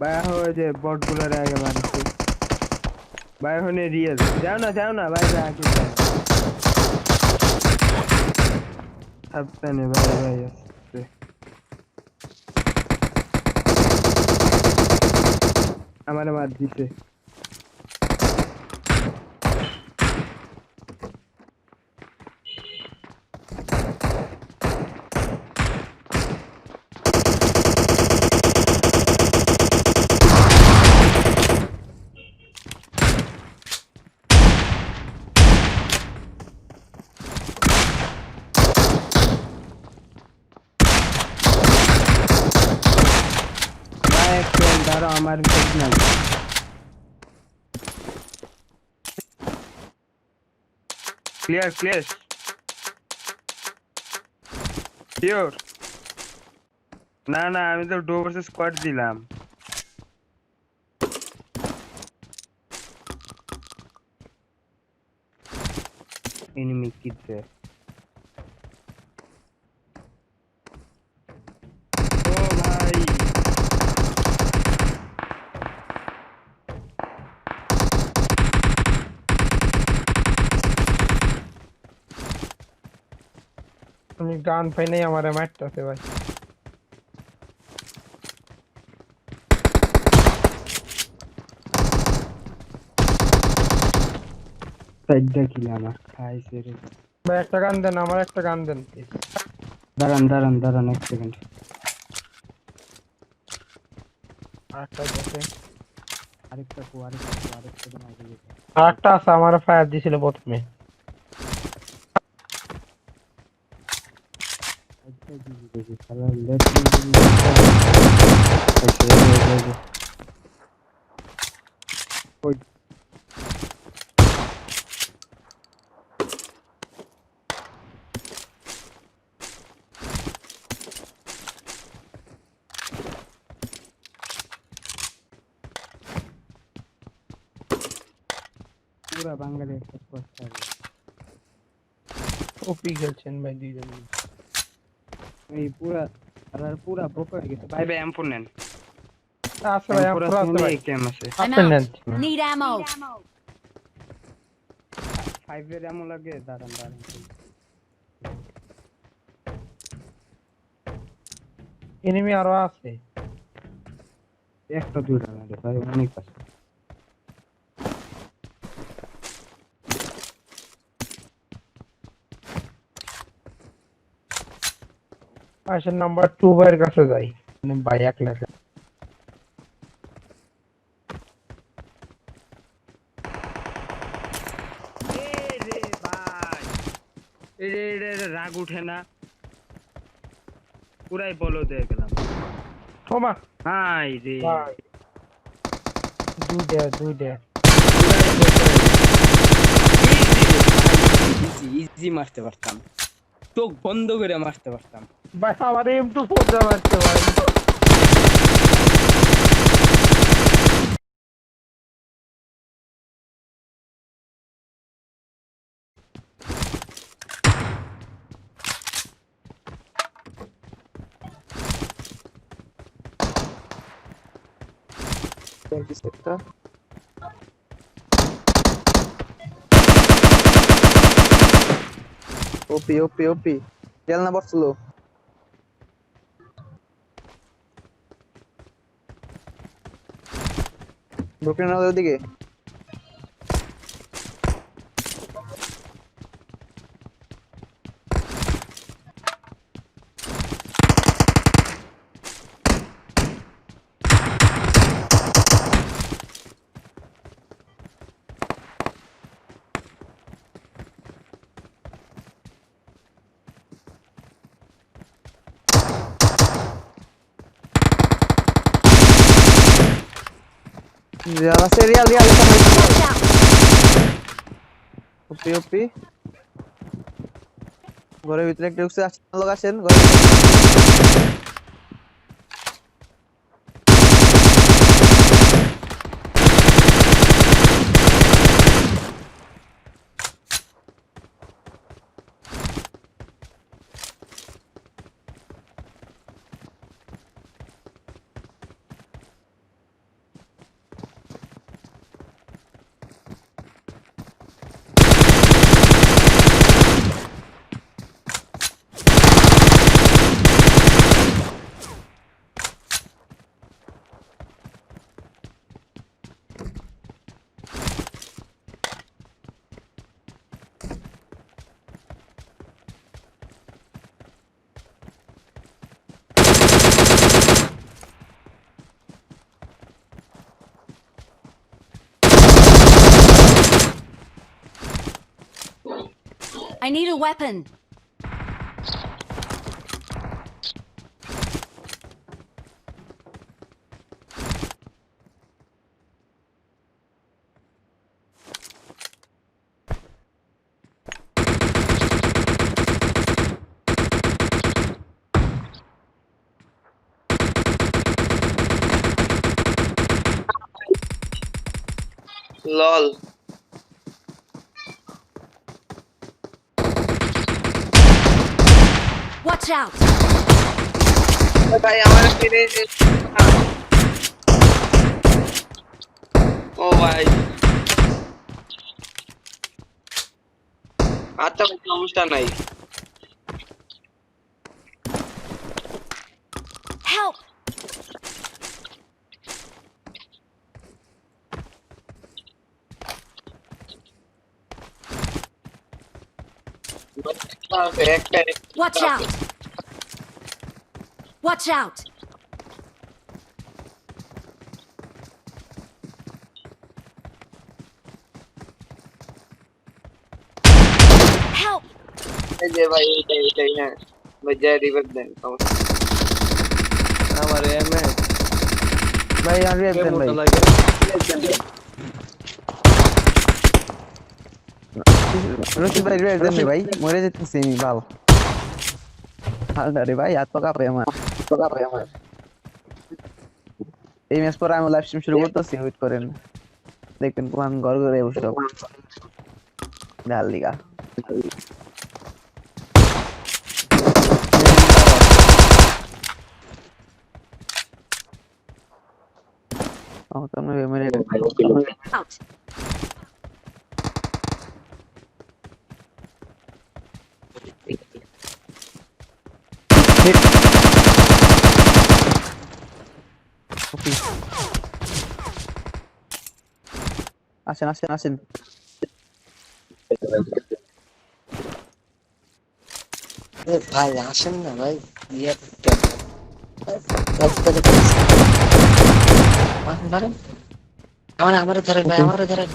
ভাই ওই যে বট গুলোর আগে মারছে ভাই হনে রিয়েল যাও না ভাই ভাই আগে যাও সাবধানে ভাই আসছে আমারে মার দিছে ভাই একটু দাঁড়াও আমার ভিতর না ক্লিয়ার শিওর না আমি তো ডো ভার্সেস স্কোয়াড দিলাম এনিমি কিডছে ও ভাই আমি গান পাই নাই আমারে মারতেছে ভাই সাইডটা কিল আমার খাইছে রে ভাই একটা গান দেন আমার একটা গান দেন দাঁড়ান এক সেকেন্ড আরেকটা দেখে আরেকটা দিন আগে যেতে আরেকটা আছে আমার ফায়ার দিছিল প্রথমে আচ্ছা দেখি শালা লেট ওই পুরা বাঙালি একটা কথা ওপি খেলছেন ভাই দুইজন এই পুরা বোকা হয়ে গেছে ভাই এম4 নেন আছে ভাই এম4 আছে আছে ভাই কেম আছে আপনি নেন Need ammo. 5 এর এমন লাগে দাঁড়ান এনিমি আরো আছে একটা দুইটা না রে ভাই অনেক আছে আসেন নাম্বার 2 ভাইয়ের কাছে যাই ভাই একলা রে ভাই রে রাগ উঠে না পুরাই বলো দিয়ে গেলাম ওমা হাই রে ভাই দুইটা ইজি মারতে পারতাম চোখ বন্ধ করে মারতে পারতাম ভাই আমার M24 মারতে ভাই ওপি তেল না পড়ছিল ঢুকে না ওদিকে রিয়াল আছে রিয়াল ওপি ঘরের ভিতরে একটা ঢুকছে লোক আসেন ঘরের I need a weapon. লল Watch out! ভাই আমার ফিরে ও ভাই আচ্ছা ভাই সমস্যা নাই Help! একটা Watch out! Watch out! Help! এই যে ভাই এটাই হ্যাঁ ভাই যা রিভাইভ দেন সমস্যা আমার এমএ ভাই আর রিভাইভ দেন ভাই লাগে রশিদ ভাই রিভাইভ দেন ভাই মরে যেতেছি আমি বাল হালদারে ভাই হাত পা কাঁপে আমার এই ম্যাচ পরে আমি লাইভ স্ট্রিম শুরু করতেছি ওয়েট করেন দেখবেন কোন ঘর ঘরে বসে ডাল লিগা ও তো মেরে Out! আসেন আসেন আসেন ভাই আসেন না ভাই ইয়ে আমার ধরেন ভাই আমার ধরেন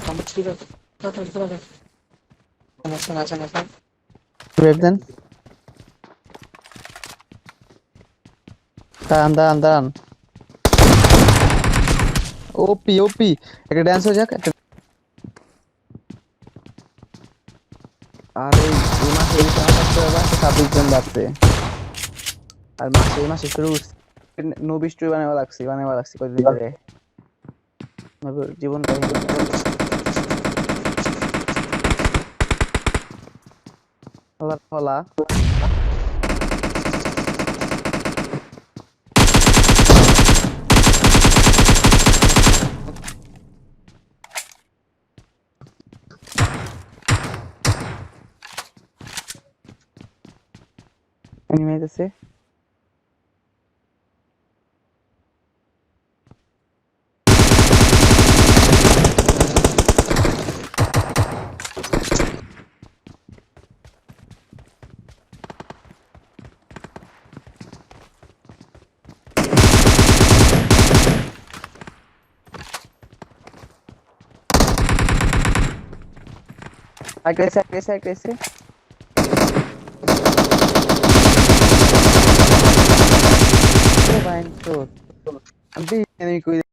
আসেন আসেন আসেন রিভাইভ দেন দাঁড়ান দাঁড়ান ওপি একটা ড্যান্স হয়ে যাক একটা আরে এই মাসে 26 জন লাগছে আর এই মাসে শুরু নবী স্টোরি বানাবা লাগছে কতদিন ধরে জীবন কাহিনী হলা এনিমি আছে আইতেছে ভাই তো আমি